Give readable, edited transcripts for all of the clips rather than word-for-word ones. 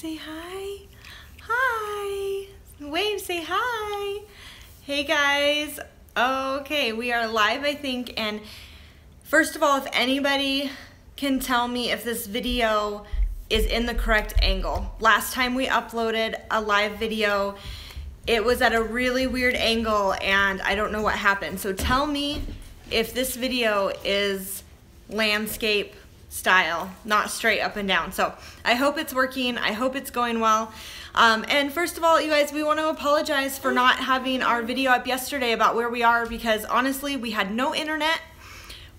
say hi. Hi. Wave, say hi. Hey guys. Okay, we are live, I think. And first of all, if anybody can tell me if this video is in the correct angle. Last time we uploaded a live video, it was at a really weird angle and I don't know what happened. So tell me if this video is landscape style, not straight up and down. So I hope it's working. I hope it's going well. And first of all, you guys, we want to apologize for not having our video up yesterday about where we are, because honestly, we had no internet.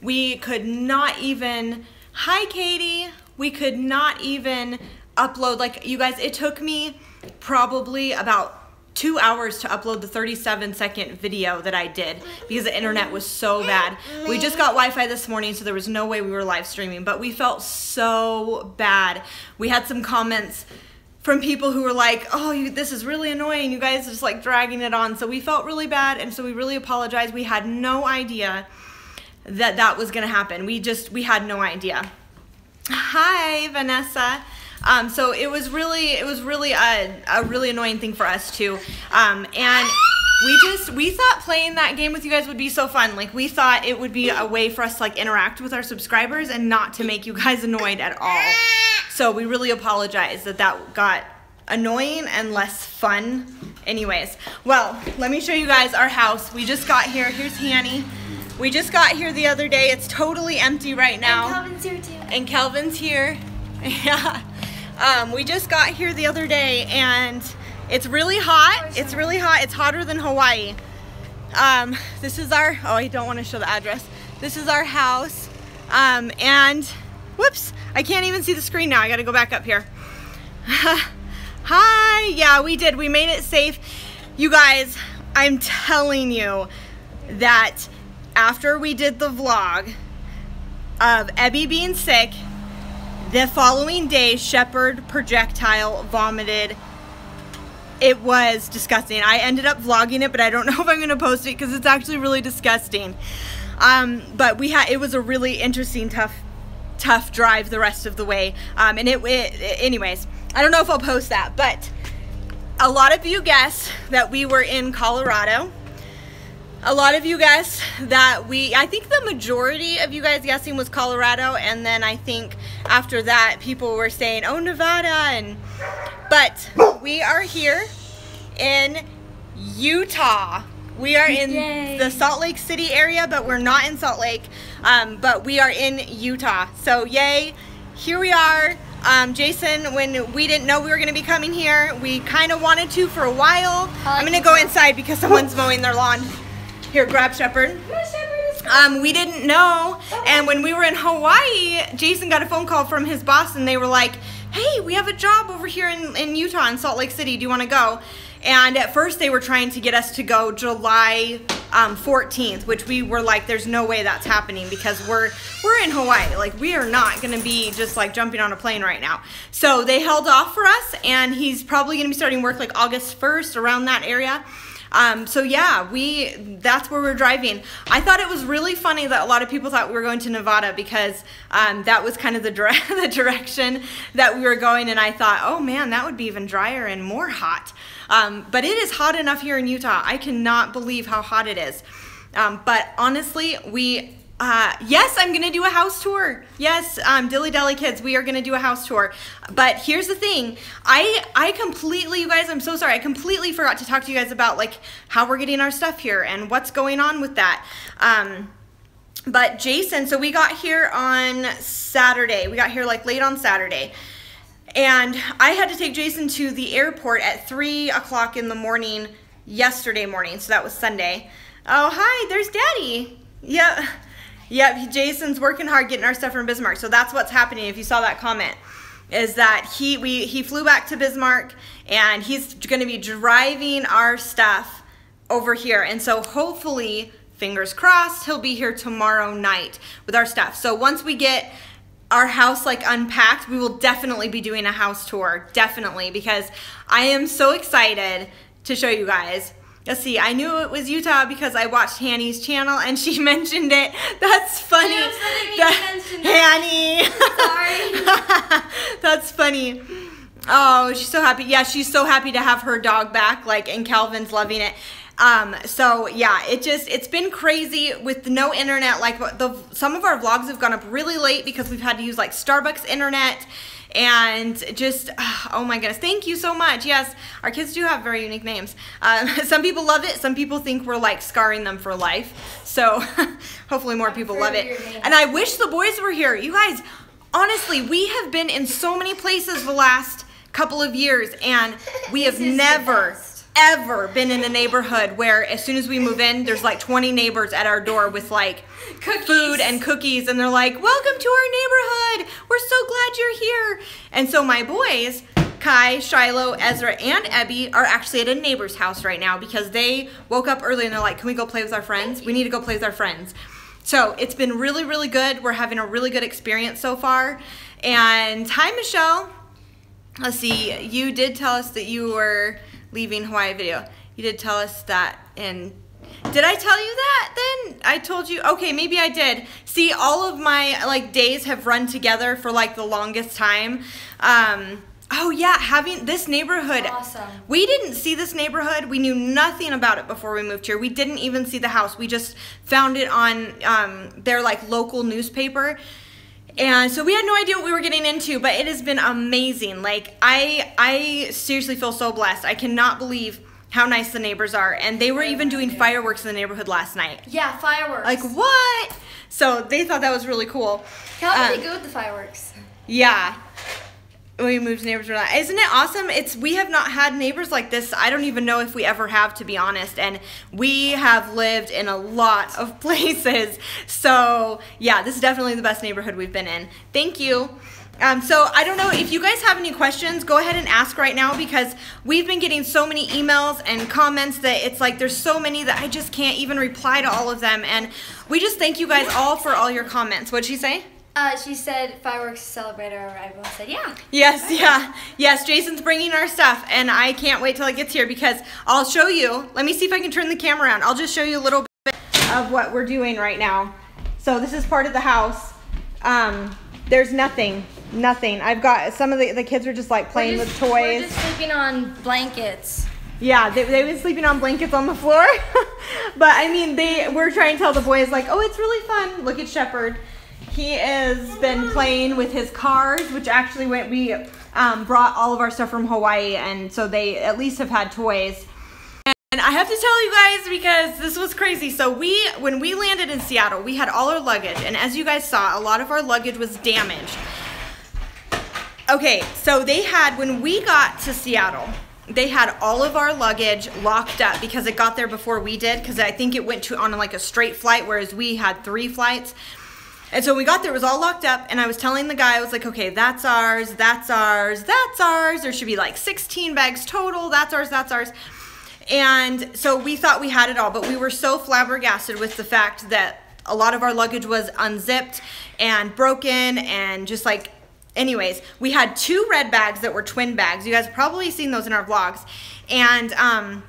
We could not even, hi Katie, we could not even upload, like you guys, it took me probably about 2 hours to upload the 37-second video that I did because the internet was so bad. We just got Wi-Fi this morning, so there was no way we were live streaming, but we felt so bad. We had some comments from people who were like, oh, this is really annoying. You guys are just like dragging it on. So we felt really bad, and so we really apologize. We had no idea that that was gonna happen. We had no idea. Hi, Vanessa. So it was really a really annoying thing for us too. And we thought playing that game with you guys would be so fun. Like, we thought it would be a way for us to like interact with our subscribers and not to make you guys annoyed at all. So we really apologize that that got annoying and less fun. Anyways, well, let me show you guys our house. We just got here. Here's Hanny. We just got here the other day. It's totally empty right now. And Calvin's here too. And Calvin's here. Yeah. We just got here the other day and it's really hot. It's really hot. It's hotter than Hawaii. This is our, oh, I don't want to show the address. This is our house. And whoops, I can't even see the screen now. I got to go back up here. Hi. Yeah, we did. We made it safe. You guys, I'm telling you that after we did the vlog of Ebby being sick, the following day, Shepherd projectile vomited. It was disgusting. I ended up vlogging it, but I don't know if I'm going to post it because it's actually really disgusting. But it was a really interesting, tough drive the rest of the way. And anyways, I don't know if I'll post that, but a lot of you guessed that we were in Colorado. A lot of you guessed that I think the majority of you guys guessing was Colorado, and then I think after that people were saying, oh, Nevada, but we are here in Utah. We are in the Salt Lake City area, but we're not in Salt Lake, but we are in Utah. So yay, here we are. Jason, when we didn't know we were going to be coming here, we kind of wanted to for a while. I'm going to go inside because someone's mowing their lawn. Here, grab Shepherd. We didn't know, and when we were in Hawaii, Jason got a phone call from his boss, and they were like, hey, we have a job over here in Utah, in Salt Lake City. Do you want to go? And at first, they were trying to get us to go July 14th, which we were like, there's no way that's happening because we're in Hawaii. Like, we are not going to be just like jumping on a plane right now. So they held off for us, and he's probably going to be starting work like August 1st, around that area. So yeah, that's where we're driving. I thought it was really funny that a lot of people thought we were going to Nevada because that was kind of the direction that we were going, and I thought, oh man, that would be even drier and more hot. But it is hot enough here in Utah. I cannot believe how hot it is. But honestly, yes, I'm gonna do a house tour. Yes, Dilly Dally Kids, we are gonna do a house tour. But here's the thing, I completely, you guys, I'm so sorry, I completely forgot to talk to you guys about like how we're getting our stuff here and what's going on with that. But Jason, so we got here on Saturday. We got here like late on Saturday. And I had to take Jason to the airport at 3 o'clock in the morning yesterday morning, so that was Sunday. Oh, hi, there's Daddy. Yep, Jason's working hard getting our stuff from Bismarck. So that's what's happening. If you saw that comment, is that he flew back to Bismarck and he's going to be driving our stuff over here. And so hopefully, fingers crossed, he'll be here tomorrow night with our stuff. So once we get our house like unpacked, we will definitely be doing a house tour, definitely, because I am so excited to show you guys. Let's see, I knew it was Utah because I watched Hanny's channel and she mentioned it. That's funny. Hanny. Sorry. That's funny. Oh, she's so happy. Yeah, she's so happy to have her dog back, like, and Calvin's loving it. So yeah, it's been crazy with no internet. Like some of our vlogs have gone up really late because we've had to use like Starbucks internet and just, oh my goodness, thank you so much. Yes, our kids do have very unique names. Some people love it. Some people think we're like scarring them for life. So hopefully more people love it. And I wish the boys were here. You guys, honestly, we have been in so many places the last couple of years and we have never ever been in a neighborhood where as soon as we move in, there's like 20 neighbors at our door with like food and cookies, and they're like, welcome to our neighborhood, we're so glad you're here. And so my boys, Kai, Shiloh, Ezra, and Ebby are actually at a neighbor's house right now because they woke up early and they're like, can we go play with our friends? We need to go play with our friends. So it's been really, really good. We're having a really good experience so far. And hi, Michelle. Let's see, you did tell us that you were leaving Hawaii video. You did tell us that, and did I tell you that then? I told you, okay, maybe I did. See, all of my like days have run together for like the longest time. Oh yeah, having this neighborhood. Awesome. We didn't see this neighborhood. We knew nothing about it before we moved here. We didn't even see the house. We just found it on their like local newspaper. And so we had no idea what we were getting into, but it has been amazing. Like, I seriously feel so blessed. I cannot believe how nice the neighbors are. And they were even doing fireworks in the neighborhood last night. Yeah, fireworks. Like, what? So they thought that was really cool. How did they go with the fireworks? Yeah. We moved neighbors around. Isn't it awesome? We have not had neighbors like this. I don't even know if we ever have, to be honest. And we have lived in a lot of places. So yeah, this is definitely the best neighborhood we've been in. Thank you. So I don't know if you guys have any questions, go ahead and ask right now because we've been getting so many emails and comments that it's like there's so many that I just can't even reply to all of them. And we just thank you guys all for all your comments. What'd she say? She said fireworks to celebrate our arrival. I said, yeah. Yes, yeah. Yes, Jason's bringing our stuff, and I can't wait till it gets here because I'll show you. Let me see if I can turn the camera around. I'll just show you a little bit of what we're doing right now. So this is part of the house. There's nothing. I've got some of the kids are just like playing with toys. We're just sleeping on blankets. Yeah, they've been sleeping on blankets on the floor. But I mean, we're trying to tell the boys like, oh, it's really fun. Look at Shepherd. He has been playing with his cars, which actually we brought all of our stuff from Hawaii, and so they at least have had toys. And I have to tell you guys because this was crazy. So when we landed in Seattle, we had all our luggage, and as you guys saw, a lot of our luggage was damaged. Okay, so when we got to Seattle, they had all of our luggage locked up because it got there before we did, because I think it went on like a straight flight, whereas we had 3 flights. And so when we got there, it was all locked up, and I was telling the guy, I was like, okay, that's ours, that's ours, that's ours. There should be like 16 bags total, that's ours, that's ours. And so we thought we had it all, but we were so flabbergasted with the fact that a lot of our luggage was unzipped and broken and just like, anyways, we had 2 red bags that were twin bags. You guys have probably seen those in our vlogs. And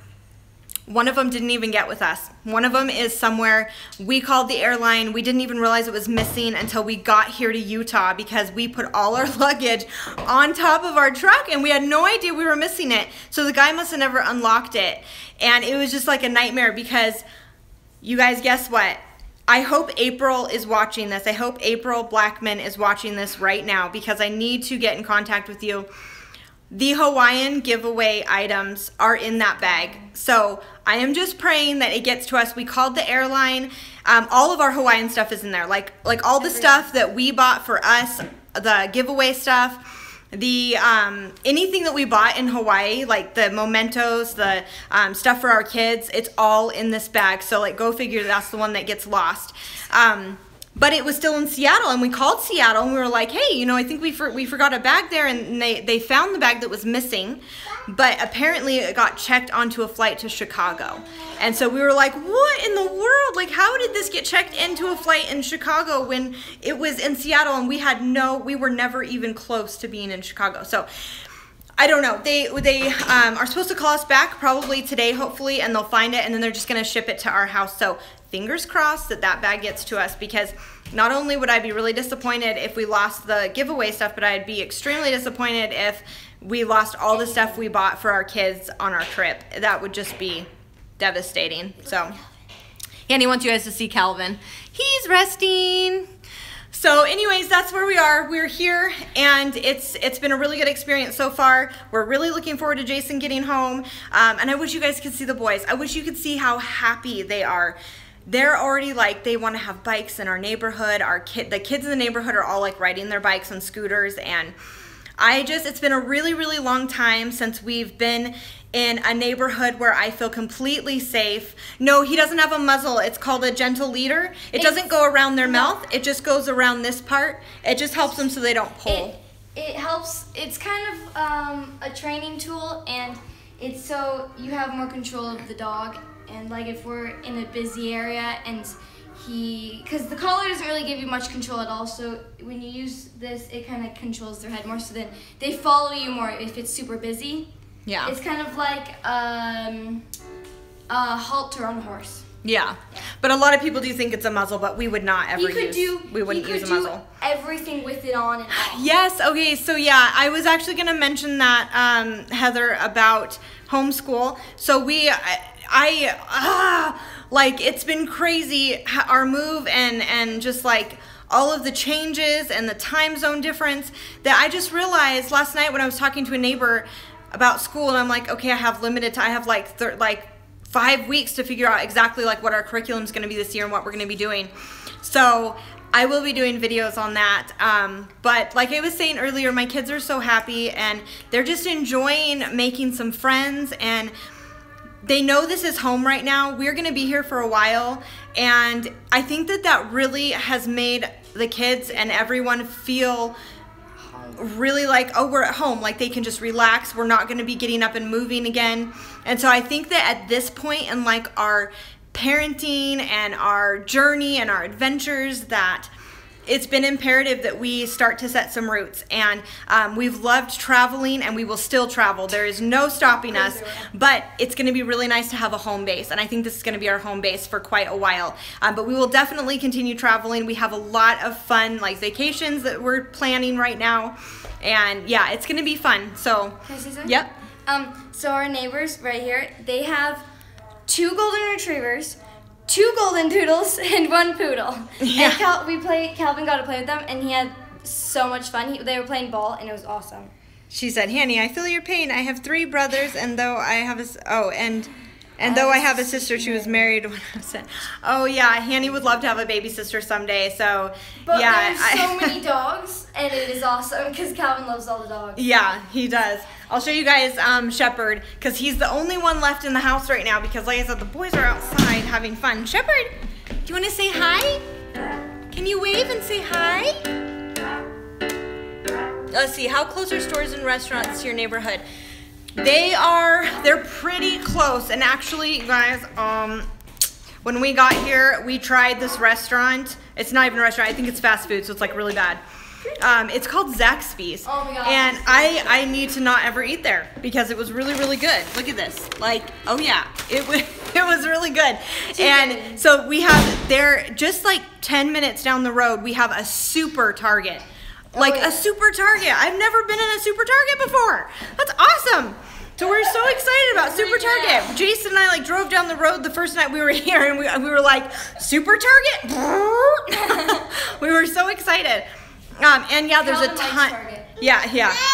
one of them didn't even get with us. One of them is somewhere. We called the airline. We didn't even realize it was missing until we got here to Utah because we put all our luggage on top of our truck and we had no idea we were missing it. So the guy must have never unlocked it. And it was just like a nightmare because you guys, guess what? I hope April is watching this. I hope April Blackman is watching this right now because I need to get in contact with you. The Hawaiian giveaway items are in that bag. So I am just praying that it gets to us. We called the airline. All of our Hawaiian stuff is in there. Like all the stuff that we bought for us, the giveaway stuff, the anything that we bought in Hawaii, like the mementos, the stuff for our kids, it's all in this bag. So like go figure that's the one that gets lost. But it was still in Seattle, and we called Seattle, and we were like, hey, you know, I think we forgot a bag there, and they found the bag that was missing, but apparently it got checked onto a flight to Chicago. And so we were like, what in the world? Like, how did this get checked into a flight in Chicago when it was in Seattle, and we were never even close to being in Chicago? So I don't know. They are supposed to call us back probably today, hopefully, and they'll find it, and then they're just going to ship it to our house. So fingers crossed that bag gets to us, because not only would I be really disappointed if we lost the giveaway stuff, but I'd be extremely disappointed if we lost all the stuff we bought for our kids on our trip. That would just be devastating. So Annie wants you guys to see Calvin. He's resting. So anyways, that's where we are. We're here, and it's been a really good experience so far. We're really looking forward to Jason getting home, and I wish you guys could see the boys. I wish you could see how happy they are. They're already like, they want to have bikes in our neighborhood. The kids in the neighborhood are all like riding their bikes on scooters, and it's been a really, really long time since we've been in a neighborhood where I feel completely safe. No, he doesn't have a muzzle. It's called a gentle leader. It doesn't go around their mouth. It just goes around this part. It just helps them so they don't pull. It helps. It's kind of a training tool, and it's so you have more control of the dog. And like if we're in a busy area and because the collar doesn't really give you much control at all, so when you use this, it kind of controls their head more, so then they follow you more if it's super busy. Yeah. It's kind of like a halter on a horse. Yeah. But a lot of people do think it's a muzzle, but we would not ever we wouldn't use a muzzle. Everything with it on and off. Yes, okay, so yeah, I was actually going to mention that, Heather, about homeschool. So like, it's been crazy, our move and just like all of the changes and the time zone difference, that I just realized last night when I was talking to a neighbor about school, and I'm like, okay, I have like 5 weeks to figure out exactly like what our curriculum is going to be this year and what we're going to be doing. So I will be doing videos on that. But like I was saying earlier, my kids are so happy, and they're just enjoying making some friends, and they know this is home right now. We're going to be here for a while, and I think that really has made the kids and everyone feel really like, oh, we're at home, like they can just relax. We're not going to be getting up and moving again. And so I think that at this point in like our parenting and our journey and our adventures, that it's been imperative that we start to set some roots. And we've loved traveling, and we will still travel. There is no stopping us, but it's going to be really nice to have a home base, and I think this is going to be our home base for quite a while. But we will definitely continue traveling. We have a lot of fun like vacations that we're planning right now, and yeah, it's going to be fun. So can I say something? Yep. So our neighbors right here, they have 2 golden retrievers, 2 golden doodles, and 1 poodle. Yeah. And Calvin got to play with them, and he had so much fun. They were playing ball, and it was awesome. She said, "Hanny, I feel your pain. I have 3 brothers, and though I have though I have a sister, she was married when I was Oh yeah, Hanny would love to have a baby sister someday. So but yeah, there's so many dogs, and it is awesome because Calvin loves all the dogs. Yeah, he does. I'll show you guys Shepherd, because he's the only one left in the house right now, because like I said, the boys are outside having fun. Shepherd, do you want to say hi? Can you wave and say hi? Let's see, how close are stores and restaurants to your neighborhood? They're pretty close. And actually, you guys, when we got here, we tried this restaurant. It's not even a restaurant, I think it's fast food, so it's like really bad. It's called Zaxby's. Oh my God. And I need to not ever eat there, because it was really, really good. Look at this. Like, oh yeah, it was really good. And so we have there, just like 10 minutes down the road, we have a super Target. Like a super Target. I've never been in a super Target before. That's awesome. So we're so excited about Super Target. Jason and I like drove down the road the first night we were here, and we were like, Super Target? We were so excited. And yeah, there's a ton. Yeah.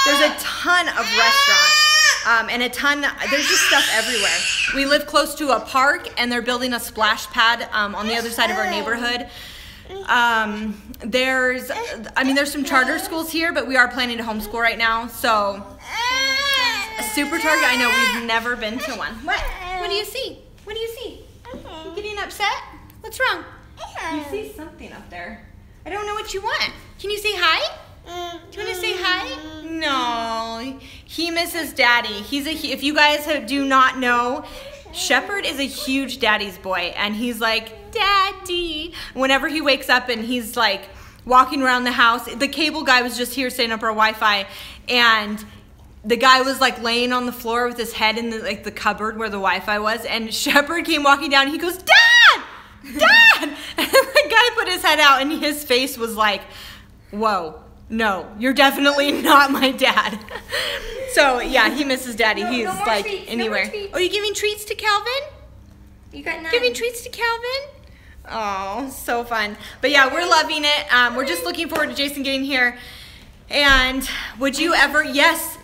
There's a ton of restaurants. And there's just stuff everywhere. We live close to a park, and they're building a splash pad on the other side of our neighborhood. There's some charter schools here, but we are planning to homeschool right now. So a Super Target, I know we've never been to one. What do you see? What do you see? You getting upset? What's wrong? You see something up there. I don't know what you want. Can you say hi? Do you want to say hi? No. He misses Daddy. If you guys do not know, Shepherd is a huge daddy's boy, and he's like, Daddy. Whenever he wakes up and he's like walking around the house, the cable guy was just here setting up our Wi-Fi, and the guy was like laying on the floor with his head in the cupboard where the Wi-Fi was, and Shepherd came walking down, and he goes, Dad! Dad! And the guy put his head out, and his face was like, whoa, no, you're definitely not my dad. So yeah, he misses Daddy. He's no more like treats, anywhere. no more treats. Oh, you giving treats to Calvin? You got none. Giving treats to Calvin? Oh, so fun. But yeah, we're loving it. We're just looking forward to Jason getting here. And would you ever, yes,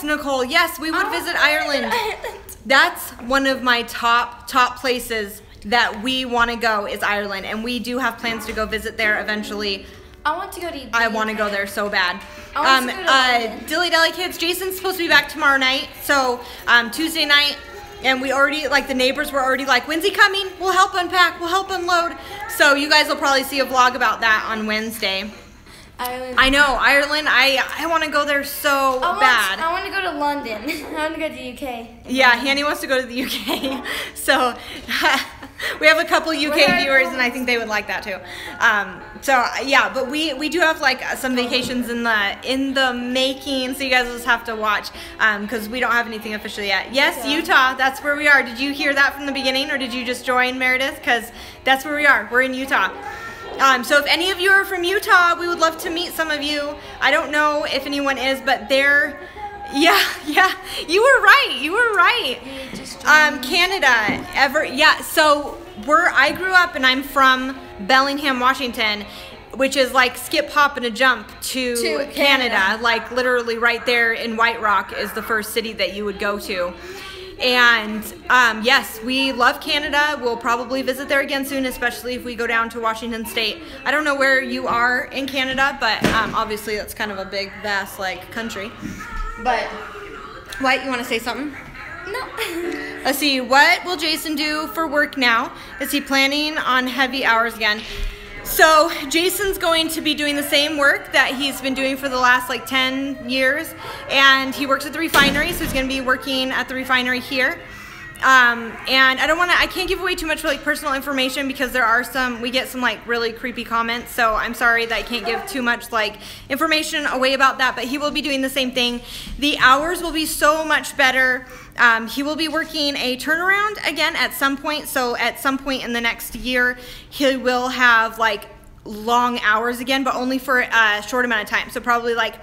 Nicole, yes, we would visit Ireland. That's one of my top places that we want to go is Ireland. And we do have plans to go visit there eventually. I want to go to I want to go there so bad. I want to go to Dilly Dally Kids, Jason's supposed to be back tomorrow night. So Tuesday night, and we already, like the neighbors were already like, when's he coming? We'll help unpack, we'll help unload. So you guys will probably see a vlog about that on Wednesday. Ireland. I know, Ireland, I want to go there so bad. I want to go to London. I want to go to the UK. Yeah, Hanny wants to go to the UK. So we have a couple UK viewers and I think they would like that too. So yeah, but we do have like some vacations in the making, so you guys will just have to watch because we don't have anything official yet. Yes, Utah, that's where we are. Did you hear that from the beginning or did you just join, Meredith? Because that's where we are. We're in Utah. So if any of you are from Utah, we would love to meet some of you. I don't know if anyone is, but they're, yeah, you were right. Canada, so I grew up and I'm from Bellingham, Washington, which is like skip, hop, and a jump to Canada. Like literally right there in White Rock is the first city that you would go to. And yes, we love Canada. We'll probably visit there again soon, especially if we go down to Washington State. I don't know where you are in Canada, but obviously that's kind of a big, vast like country. But White, you want to say something? No. Let's see, what will Jason do for work now? Is he planning on heavy hours again? So Jason's going to be doing the same work that he's been doing for the last like 10 years. And he works at the refinery, so he's going to be working at the refinery here. And I can't give away too much like personal information because we get some like really creepy comments. So I'm sorry that I can't give too much like information away about that, but he will be doing the same thing. The hours will be so much better. He will be working a turnaround again at some point. So at some point in the next year, he will have like long hours again, but only for a short amount of time. So probably like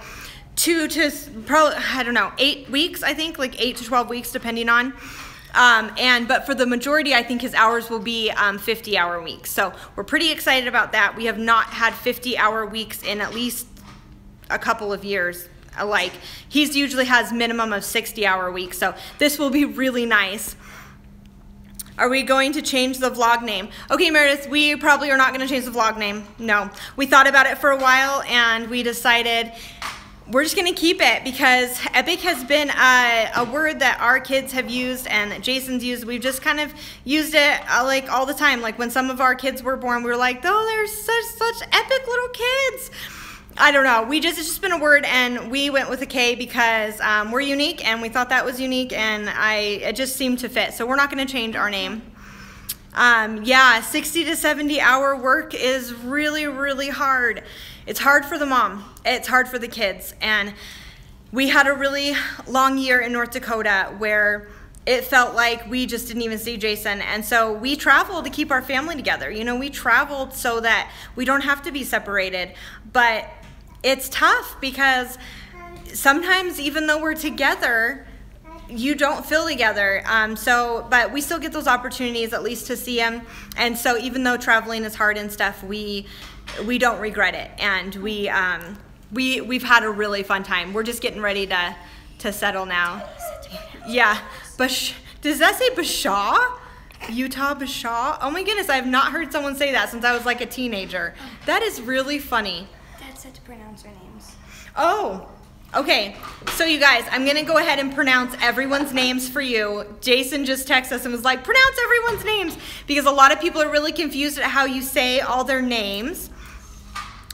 2 to probably, I don't know, 8 weeks, I think, like 8 to 12 weeks, depending on. But for the majority, I think his hours will be 50-hour weeks. So we're pretty excited about that. We have not had 50-hour weeks in at least a couple of years. Like he's usually has minimum of 60-hour weeks. So this will be really nice. Are we going to change the vlog name? Okay, Meredith, we probably are not going to change the vlog name. No, we thought about it for a while and we decided we're just going to keep it because epic has been a word that our kids have used and Jason's used. We've just kind of used it like all the time. Like when some of our kids were born, we were like, oh, they're such epic little kids. I don't know. It's just been a word and we went with a K because we're unique and we thought that was unique and it just seemed to fit. So we're not going to change our name. Yeah, 60 to 70-hour work is really, really hard. It's hard for the mom. It's hard for the kids. And we had a really long year in North Dakota where it felt like we just didn't even see Jason. And so we traveled to keep our family together. You know, we traveled so that we don't have to be separated. But it's tough because sometimes even though we're together, you don't feel together. But we still get those opportunities at least to see him. And so even though traveling is hard and stuff, we don't regret it. And we've had a really fun time. We're just getting ready to settle now. Yeah. Does that say Bashaw? Utah Bashaw? Oh my goodness, I have not heard someone say that since I was like a teenager. That is really funny. Dad said to pronounce our names. Oh, okay. So you guys, I'm going to go ahead and pronounce everyone's names for you. Jason just texted us and was like, pronounce everyone's names, because a lot of people are really confused at how you say all their names.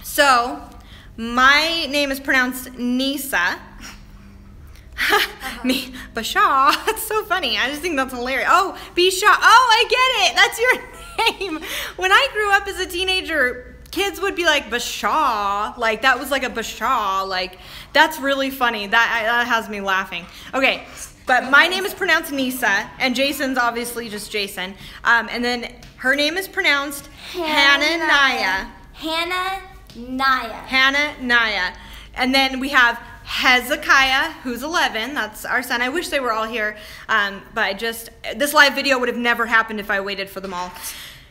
So my name is pronounced Nisa. Me, Bashaw. That's so funny. I just think that's hilarious. Oh, Bishaw. Oh, I get it. That's your name. When I grew up as a teenager, kids would be like Bashaw. Like that was like a Bashaw. Like that's really funny. That has me laughing. Okay, but my name is pronounced Nisa, and Jason's obviously just Jason. And then her name is pronounced Hannahniah. Hannahniah. Hannahniah. And then we have Hezekiah, who's 11. That's our son. I wish they were all here, but this live video would have never happened if I waited for them all.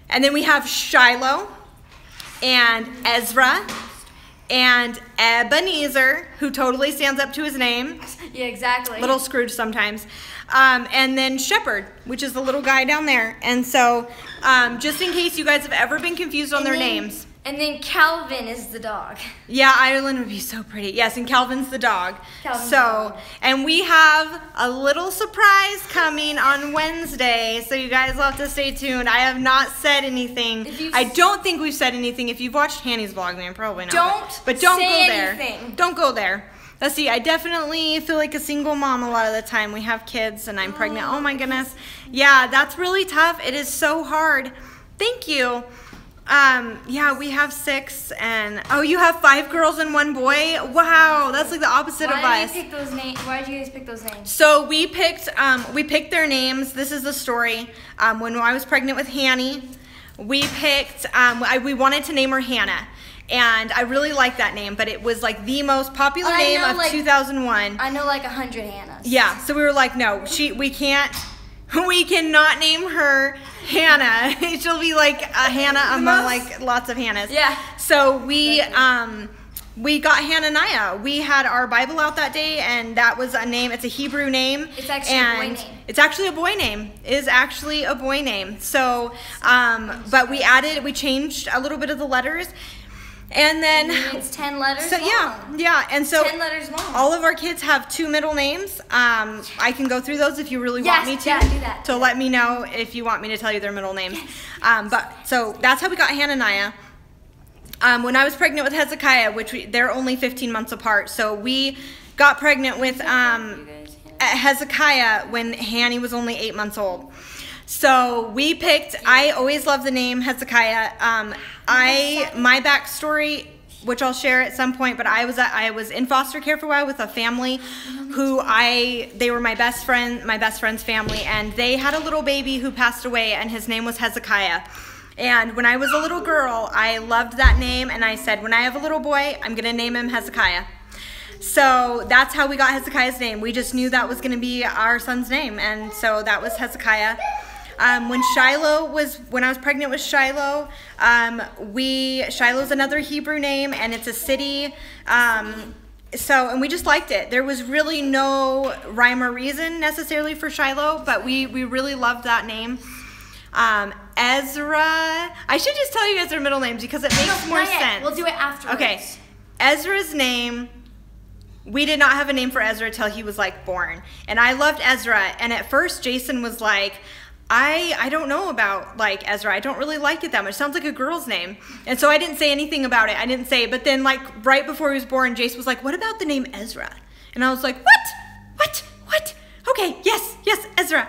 And then we have Shiloh and Ezrah and Ebenezer, who totally stands up to his name. Yeah, exactly. Little Scrooge sometimes. And then Shepherd, which is the little guy down there. And so, just in case you guys have ever been confused on their names. And then Calvin is the dog. Yeah, Ireland would be so pretty. Yes, and Calvin's the dog. Calvin's the dog. And we have a little surprise coming on Wednesday, so you guys will have to stay tuned. I have not said anything. I don't think we've said anything. If you've watched Hanny's vlog, then probably not. But don't go there. Anything. Don't go there. Let's see, I definitely feel like a single mom a lot of the time. We have kids and I'm pregnant. Oh my goodness. Yeah, that's really tough. It is so hard. Thank you. Yeah, we have 6 and you have 5 girls and 1 boy. Wow, that's like the opposite of us. Why did you guys pick those names? So we picked their names. This is the story. When I was pregnant with Hanny, we picked we wanted to name her Hannah. And I really like that name, but it was like the most popular name of 2001. I know like 100 Hannahs. Yeah, so we were like, no, we cannot name her Hannah. She'll be like a Hannah among like lots of Hannahs. Yeah. So we got Hannahniah. We had our Bible out that day, and that was a name. It's a Hebrew name. It's actually a boy name. It's actually a boy name. It is actually a boy name. So, but we changed a little bit of the letters. And then it's 10 letters long. Yeah, and so 10 letters long. All of our kids have 2 middle names. I can go through those if you really want me to. Yeah, do that. So let me know if you want me to tell you their middle names. So that's how we got Hannahniah. When I was pregnant with Hezekiah, they're only 15 months apart, so we got pregnant with Hezekiah when Hanny was only 8 months old. So we picked, I always love the name Hezekiah. My backstory, which I'll share at some point, but I was in foster care for a while with a family they were my best friend's family, and they had a little baby who passed away, and his name was Hezekiah. And when I was a little girl, I loved that name, and I said, when I have a little boy, I'm gonna name him Hezekiah. So that's how we got Hezekiah's name. We just knew that was gonna be our son's name, and so that was Hezekiah. When I was pregnant with Shiloh, Shiloh's another Hebrew name, and it's a city. And we just liked it. There was really no rhyme or reason necessarily for Shiloh, but we really loved that name. Ezra, I should just tell you guys their middle names because it makes more sense. We'll do it afterwards. Okay, Ezra's name, we did not have a name for Ezra till he was like born. And I loved Ezra, and at first Jason was like, I don't know about like Ezra. I don't really like it that much. Sounds like a girl's name. And so I didn't say anything about it. I didn't say it. But then like right before he was born, Jace was like, what about the name Ezra? And I was like, what? Okay, yes, Ezra.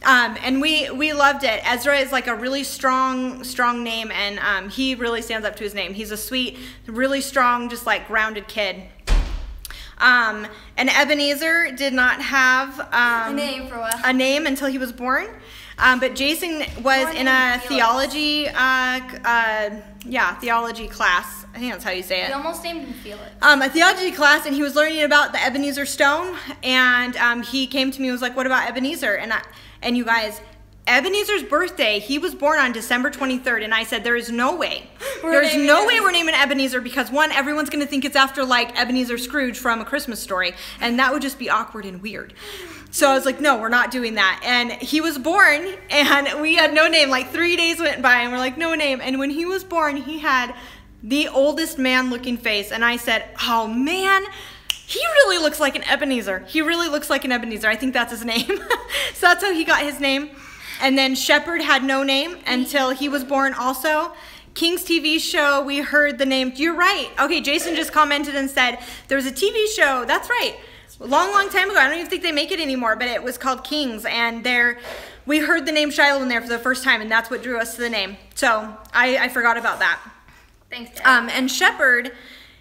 And we loved it. Ezra is like a really strong name, and he really stands up to his name. He's a sweet, really strong, just like grounded kid. And Ebenezer did not have a name until he was born. But Jason was in a theology class. I think that's how you say it. We almost named him Felix. A theology class, and he was learning about the Ebenezer stone, and he came to me and was like, what about Ebenezer? And you guys, Ebenezer's birthday, he was born on December 23rd, and I said, there is no way. There's no way we're naming Ebenezer because, one, everyone's going to think it's after, like, Ebenezer Scrooge from A Christmas Story, and that would just be awkward and weird. So I was like, no, we're not doing that. And he was born, and we had no name. Like, 3 days went by, and we're like, no name. And when he was born, he had the oldest man-looking face, and I said, oh, man, he really looks like an Ebenezer. He really looks like an Ebenezer. I think that's his name. So that's how he got his name. And then Shepherd had no name until he was born also. King's TV show, we heard the name. You're right. Okay, Jason just commented and said, there was a TV show. That's right. A long time ago. I don't even think they make it anymore, but it was called Kings. And we heard the name Shiloh in there for the first time, and that's what drew us to the name. So I forgot about that. Thanks, Dad. And Shepherd,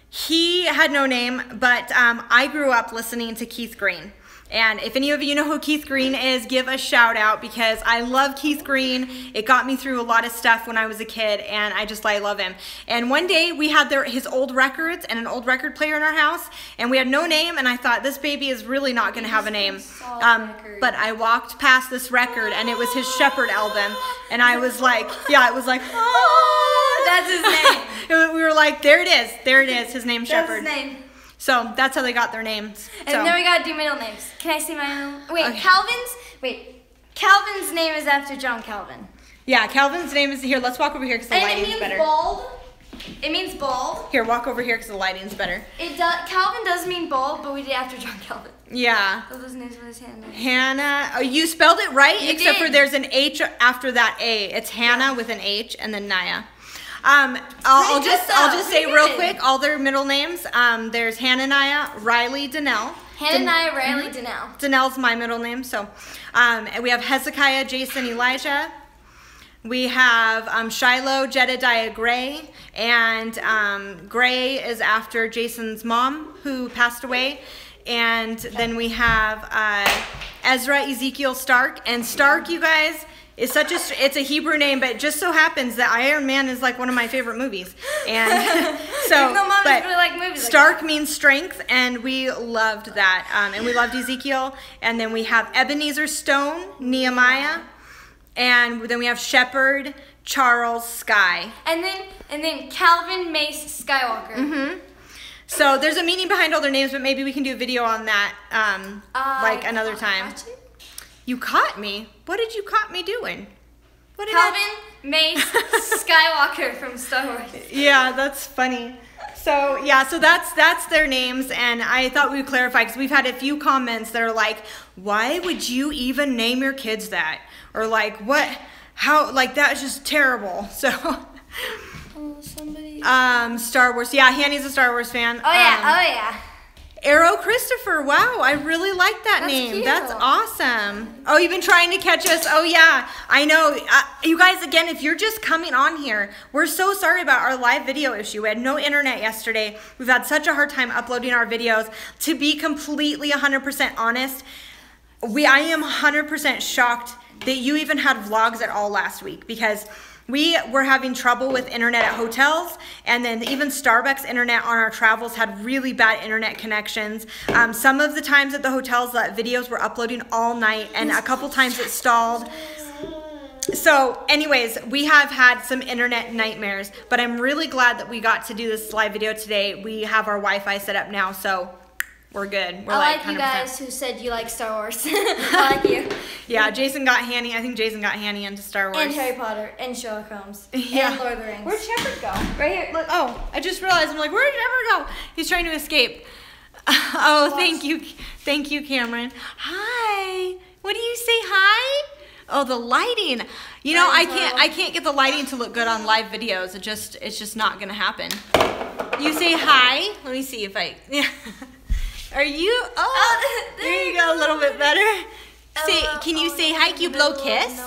he had no name, but I grew up listening to Keith Green. And if any of you know who Keith Green is, give a shout out because I love Keith Green. It got me through a lot of stuff when I was a kid, and I love him. And one day we had his old records and an old record player in our house, and we had no name, and I thought this baby is really not going to have a name. But I walked past this record, and it was his Shepherd album, and I was like, yeah, it was like, oh, that's his name. We were like, there it is, his name's Shepherd. That's his name. So that's how they got their names. And then we gotta do middle names. Can I say my own? Wait, okay. Calvin's name is after John Calvin. Yeah, Calvin's name is here. Let's walk over here because the lighting's better. And it means bald. It means bald. Here, walk over here because the lighting's better. Calvin does mean bald, but we did after John Calvin. Yeah. So those names was Hannah. Hannah. Oh, you spelled it right, except for there's an H after that A. It's Hannah with an H and then Niah. I'll just say real quick all their middle names. There's Hannahniah, Riley, Danelle. Hannahniah, Riley, Danelle. Danelle's my middle name. So, and we have Hezekiah, Jason, Elijah. We have Shiloh, Jedediah, Gray, and Gray is after Jason's mom who passed away. And then we have Ezrah, Ezekiel, Stark, and Stark, you guys. It's a Hebrew name, but it just so happens that Iron Man is like one of my favorite movies. And so, but really like movies Stark means strength, and we loved that. And we loved Ezekiel. And then we have Ebenezer, Stone, Nehemiah, and then we have Shepherd, Charles, Sky. And then Calvin, Mace, Skywalker. Mm-hmm. So there's a meaning behind all their names, but maybe we can do a video on that like another time. You caught me. What did you caught me doing? Calvin, Mace, Skywalker from Star Wars. Yeah, that's funny. So yeah, so that's their names, and I thought we would clarify because we've had a few comments that are like, why would you even name your kids that? Or like, what? How? Like that is just terrible. So. Somebody. Star Wars. Yeah, Hanny's a Star Wars fan. Oh yeah. Arrow Christopher, wow, I really like that That's name. Cute. That's awesome. Oh, you've been trying to catch us? Oh, yeah, I know. You guys, again, if you're just coming on here, we're so sorry about our live video issue. We had no internet yesterday. We've had such a hard time uploading our videos. To be completely 100% honest, I am 100% shocked that you even had vlogs at all last week because we were having trouble with internet at hotels, and then even Starbucks internet on our travels had really bad internet connections. Some of the times at the hotels, videos were uploading all night, and a couple times it stalled. So anyways, we have had some internet nightmares, but I'm really glad that we got to do this live video today. We have our Wi-Fi set up now, so we're good. We're I like 100%. You guys who said you like Star Wars. I like you. Yeah, Jason got Hanny. I think Jason got Hanny into Star Wars. And Harry Potter. And Sherlock Holmes. Yeah. And Lord of the Rings. Where'd Shepherd go? Right here. Look. Oh, I just realized. I'm like, where'd Shepherd go? He's trying to escape. Oh, thank you. Thank you, Cameron. Hi. What do you say hi? Oh, the lighting. You know, I can't get the lighting to look good on live videos. It's just not gonna happen. You say hi. Let me see if I. Yeah. Are you? Oh, there you go. A little bit better. Say, can you say hi? Can you blow kiss?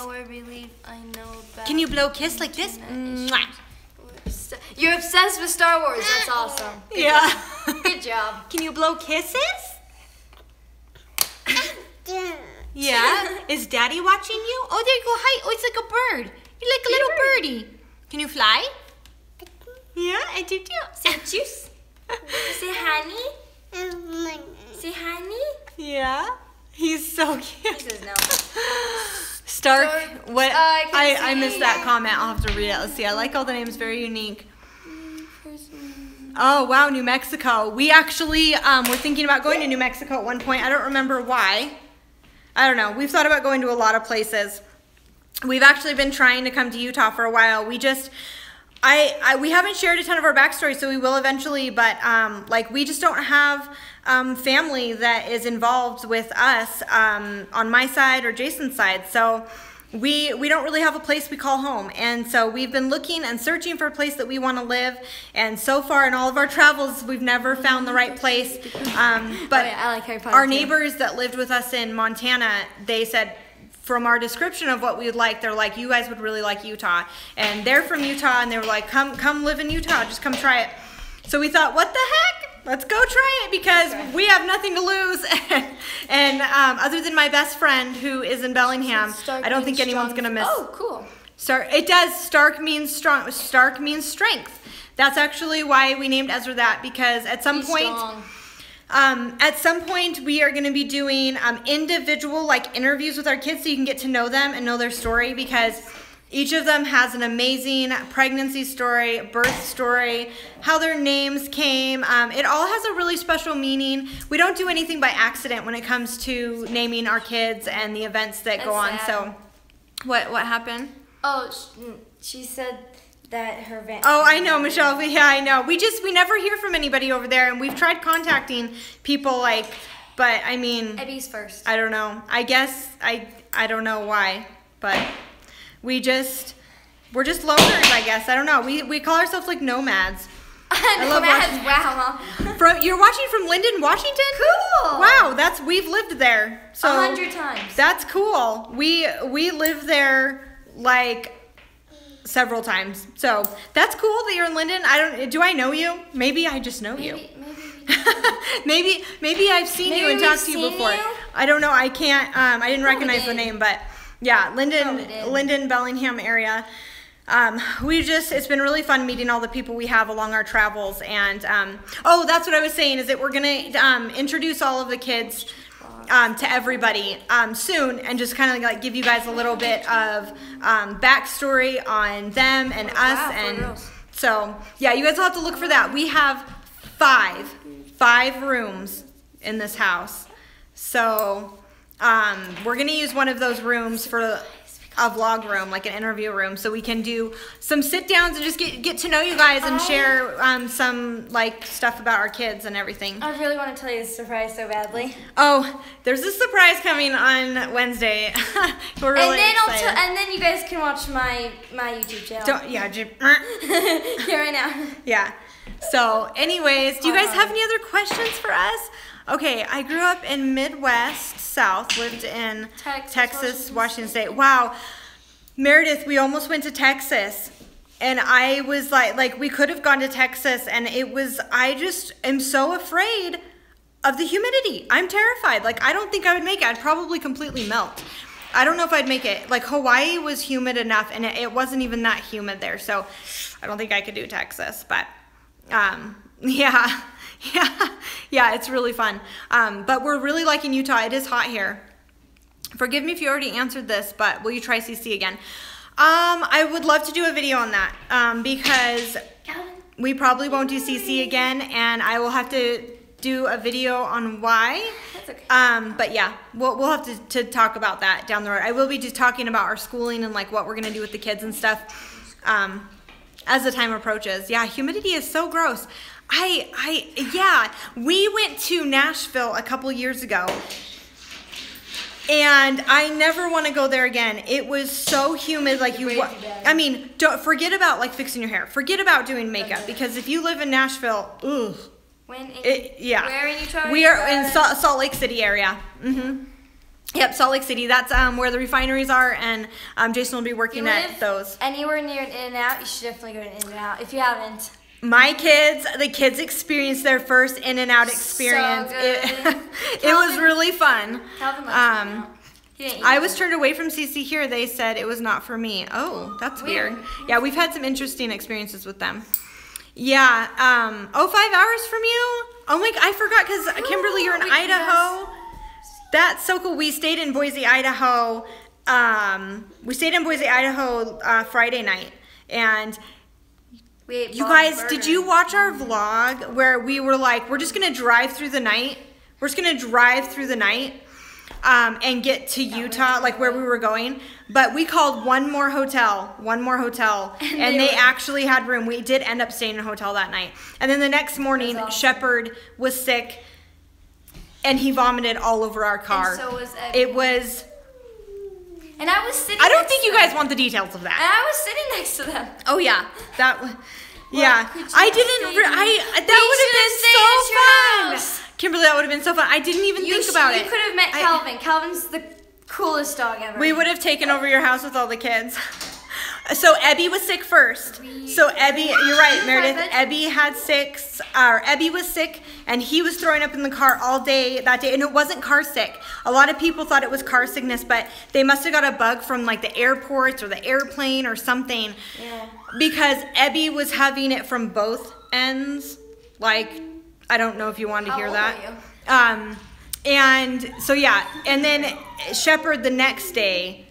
Can you blow kiss like this? Mwah. You're obsessed with Star Wars. That's awesome. Yeah. Good job. Can you blow kisses? Yeah. Is Daddy watching you? Oh, there you go. Hi. Oh, it's like a bird. You're like a little birdie. Can you fly? Yeah, I do too. Say juice. Say honey. Say honey? Yeah. He's so cute. He says no. Stark, what? I missed that comment. I'll have to read it. Let's see. I like all the names. Very unique. Oh, wow. New Mexico. We actually were thinking about going to New Mexico at one point. I don't remember why. I don't know. We've thought about going to a lot of places. We've actually been trying to come to Utah for a while. We just... we haven't shared a ton of our backstory, so we will eventually, but like we just don't have family that is involved with us on my side or Jason's side, so we don't really have a place we call home, and so we've been looking and searching for a place that we want to live, and so far in all of our travels we've never found the right place. But I like Harry Potter our too. neighbors that lived with us in Montana, they said, from our description of what we would like, they're like, you guys would really like Utah. And they're from Utah, and they were like, come live in Utah, just come try it. So we thought, what the heck? Let's go try it because we have nothing to lose. And other than my best friend who is in Bellingham, I don't think anyone's going to miss. Oh, cool. It does. Stark means strong. Stark means strength. That's actually why we named Ezra that, because at some point, we are going to be doing individual interviews with our kids so you can get to know them and know their story, because each of them has an amazing pregnancy story, birth story, how their names came. It all has a really special meaning. We don't do anything by accident when it comes to naming our kids and the events that go on. So, what happened? Oh, she said that her van. Oh, I know, Michelle. Yeah, I know. We never hear from anybody over there, and we've tried contacting people but I mean. Eddie's first. I don't know. I guess I don't know why, but we're just loners, I guess. I don't know. We call ourselves nomads. I love watching. Wow, Mom. You're watching from Linden, Washington? Cool. Wow, we've lived there. So 100 times. That's cool. We live there several times. So that's cool that you're in Linden. Do I know you? Maybe I just know you. Maybe I've seen you and talked to you before. I don't know. I can't. I didn't recognize the name, but yeah, Linden, Bellingham area. It's been really fun meeting all the people we have along our travels, and that's what I was saying, is that we're gonna introduce all of the kids to everybody soon, and just kind of give you guys a little bit of backstory on them and us, and so yeah, you guys will have to look for that. We have five rooms in this house, so we're gonna use one of those rooms for a vlog room, an interview room, so we can do some sit downs and just get to know you guys and share some stuff about our kids and everything. I really want to tell you this surprise so badly. Oh, there's a surprise coming on Wednesday. We're really excited. And then you guys can watch my YouTube channel. Yeah, right now. Yeah. So, anyways, do you guys have any other questions for us? Okay, I grew up in Midwest South, lived in Texas, Washington State. Wow, Meredith, we almost went to Texas, and I was we could have gone to Texas, and I just am so afraid of the humidity. I'm terrified. I don't think I would make it. I'd probably completely melt. I don't know if I'd make it. Hawaii was humid enough, and it wasn't even that humid there, so I don't think I could do Texas, but yeah, it's really fun. But we're really liking Utah. It is hot here. Forgive me if you already answered this, but will you try CC again? I would love to do a video on that because we probably won't do CC again, and I will have to do a video on why. That's okay. But yeah, we'll have to talk about that down the road. I will be just talking about our schooling and what we're gonna do with the kids and stuff as the time approaches. Yeah, humidity is so gross. Yeah, we went to Nashville a couple years ago, and I never want to go there again. It was so humid, don't forget about fixing your hair. Forget about doing makeup, because if you live in Nashville, ugh. Where in Utah? We are in Salt Lake City area. Yep, Salt Lake City. That's where the refineries are, and Jason will be working at those. Anywhere near an In-N-Out, you should definitely go to In-N-Out if you haven't. The kids experienced their first In-N-Out experience. So good. It was really fun. I was turned away from CC here. They said it was not for me. Oh, that's weird. Yeah, we've had some interesting experiences with them. Yeah. 5 hours from you? Oh my! I forgot, because Kimberly, you're in Idaho. That's so cool. We stayed in Boise, Idaho. Friday night, and you guys, did you watch our vlog where we were we're just gonna drive through the night? We're just gonna drive through the night and get to Utah, where we were going. But we called one more hotel, and they actually had room. We did end up staying in a hotel that night. And then the next morning, Shepherd was sick, and he vomited all over our car. And so was it was. And I was sitting. I don't think you guys want the details of that. And I was sitting next to them. Oh yeah, that. Yeah, I didn't. That would have been so fun, Kimberly. That would have been so fun. I didn't even think about it. You could have met Calvin. Calvin's the coolest dog ever. We would have taken over your house with all the kids. So Ebby was sick first. So Ebby, you're right, Meredith. Ebby was sick, and he was throwing up in the car all day that day, and it wasn't car sick. A lot of people thought it was car sickness, but they must have got a bug from like the airports or the airplane or something. Yeah. Because Ebby was having it from both ends. Like, I don't know if you want to hear that. How old are you? And so yeah, and then Shepherd the next day.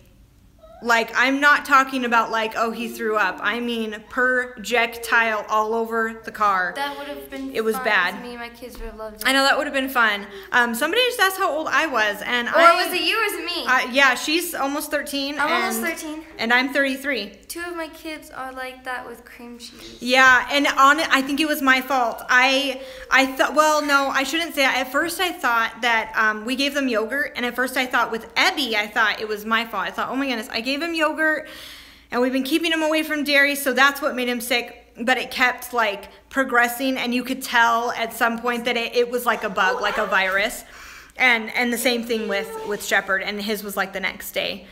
Like, I'm not talking about like, oh, he threw up. I mean, projectile all over the car. That would have been It was fun. bad. Me and my kids would have loved it. I know, that would have been fun. Somebody just asked how old I was. And or was it you or was it me? Yeah, she's almost 13. I'm almost 13. And I'm 33. 2 of my kids are like that with cream cheese. Yeah, and I think it was my fault. I thought, well, no, I shouldn't say that. At first I thought that we gave them yogurt, and at first I thought with Ebby, I thought it was my fault. I thought, oh my goodness, I gave him yogurt, and we've been keeping him away from dairy, so that's what made him sick. But it kept like progressing, and you could tell at some point that it was like a bug, like a virus. And the same thing with Shepherd, and his was like the next day.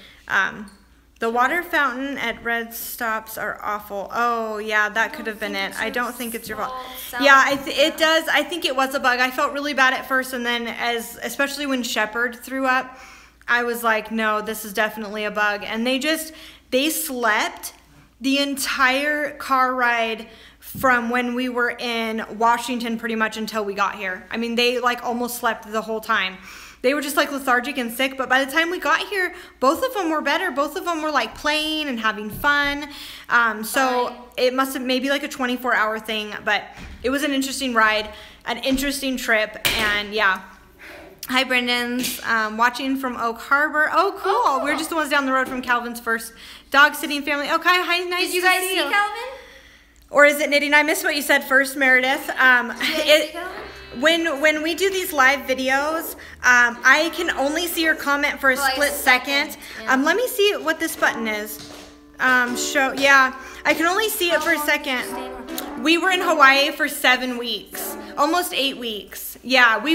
The water fountain at Red Stops are awful. Oh, yeah, that could have been it. I don't think it's your fault. Yeah, it does. I think it was a bug. I felt really bad at first, and then especially when Shepherd threw up, I was like, no, this is definitely a bug. And they slept the entire car ride from when we were in Washington pretty much until we got here. I mean, they like almost slept the whole time. They were just like lethargic and sick, but by the time we got here, both of them were better. Both of them were like playing and having fun. So it must have maybe like a 24-hour thing, but it was an interesting ride, an interesting trip, and yeah. Hi, Brendan's watching from Oak Harbor. Oh, cool. Oh, we're just the ones down the road from Calvin's first dog sitting family. Okay, hi, nice to see you. Did you guys see Calvin? Or is it knitting? I missed what you said first, Meredith. When we do these live videos, I can only see your comment for a split second. Yeah. Let me see what this button is. Yeah, I can only see it for a second. We were in Hawaii for 7 weeks, almost 8 weeks. Yeah, we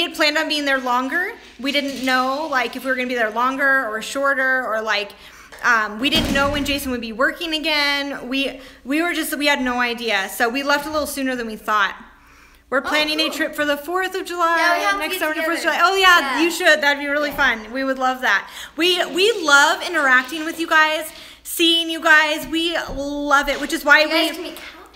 had planned on being there longer. We didn't know like if we were gonna be there longer or shorter, or like we didn't know when Jason would be working again. We had no idea. So we left a little sooner than we thought. We're planning a trip for the 4th of July. Yeah, we have next to summer get to 1st of together. July. Oh yeah, you should. That'd be really fun. We would love that. We love interacting with you guys, seeing you guys. We love it, which is why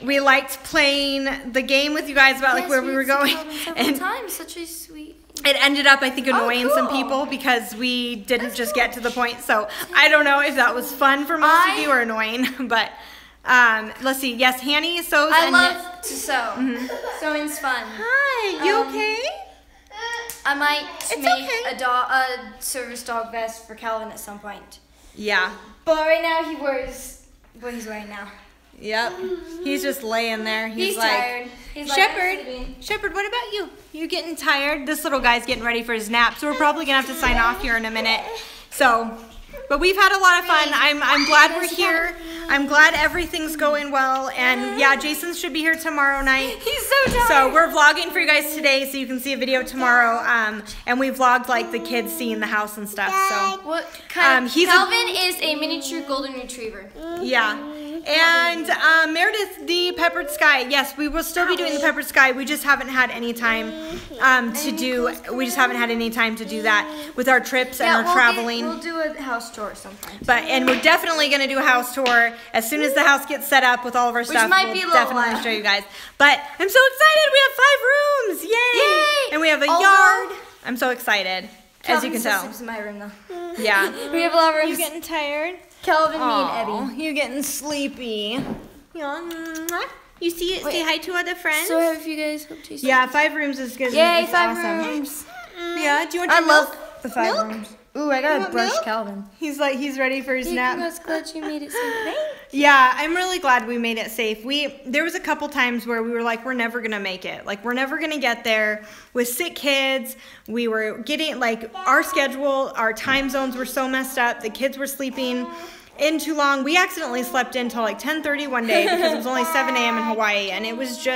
we liked playing the game with you guys about like where we were going. And such a sweet. It ended up, I think, annoying some people because we didn't just get to the point. So I don't know if that was fun for most of you or annoying, but let's see. Yes, Hanny sews. I love to sew. Sewing's fun. Hi, you okay? I might make a service dog vest for Calvin at some point. Yeah. But right now he wears what he's wearing now. Yep. He's just laying there. He's like, tired. He's Shepherd, what about you? You getting tired? This little guy's getting ready for his nap, so we're probably gonna have to sign off here in a minute. So, but we've had a lot of fun. I'm glad we're here. I'm glad everything's going well. And yeah, Jason should be here tomorrow night. He's so tired. So we're vlogging for you guys today, so you can see a video tomorrow. And we vlogged like the kids seeing the house and stuff. So what kind of, Calvin is a miniature golden retriever. Yeah. And Meredith, the peppered sky. Yes, we will still be doing the peppered sky. We just haven't had any time to do. We just haven't had any time to do that with our trips and our traveling. We'll do a house tour sometime. And we're definitely gonna do a house tour as soon as the house gets set up with all of our stuff. Might be a little definitely while. show you guys. But I'm so excited. We have 5 rooms. Yay! And we have a yard. I'm so excited. As you can tell. Sleeps in my room though. Yeah. We have a lot of rooms. You getting tired? Calvin, me, and Eddie. You getting sleepy? Yeah. You see it? Say hi to other friends. So have you guys hope to. Yeah, 5 rooms is good. Yay, 5 awesome. rooms. Yeah. Do you want your milk? Love the 5 rooms. Ooh, I gotta brush milk? Calvin. He's ready for his nap. I was glad you made it safe. Yeah, I'm really glad we made it safe. There was a couple times where we were like, we're never gonna make it. Like, we're never gonna get there with sick kids. We were getting like our schedule, our time zones were so messed up. The kids were sleeping in too long. We accidentally slept in till like 10:30 one day because it was only 7 a.m. in Hawaii, and it was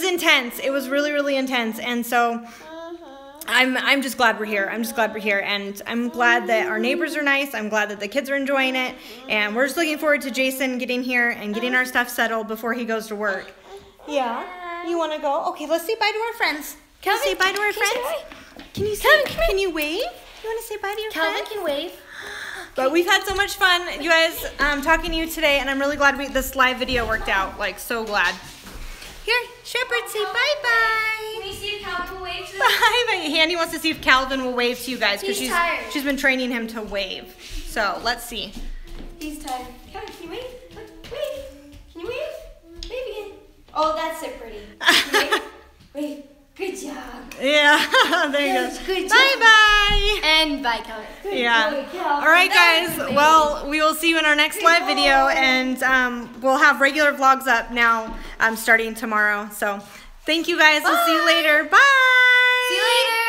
intense. It was really, really intense. And so I'm just glad we're here. I'm just glad we're here, and I'm glad that our neighbors are nice. I'm glad that the kids are enjoying it, and we're just looking forward to Jason getting here and getting our stuff settled before he goes to work. Yeah, you want to go? Okay, let's say bye to our friends. Can you say bye to our friends? Can you say? Can you wave? You want to say bye to your friends? Calvin can wave. But we've had so much fun, you guys, talking to you today, and I'm really glad this live video worked out. Like, so glad. Here, Shepherd, say bye-bye. Can we see if Calvin will wave to them? Bye-bye. Handy wants to see if Calvin will wave to you guys because she's been training him to wave. So, let's see. He's tired. Calvin, can you wave? Look, wave. Can you wave? Wave again. Oh, that's so pretty. Can you wave? Wave. Good job. Yeah, there you go. Good job. Bye-bye. And bye, Calvin. Yeah. All right, guys. Well, we will see you in our next live video, and we'll have regular vlogs up now starting tomorrow. So thank you, guys. We'll see you later. Bye. See you later.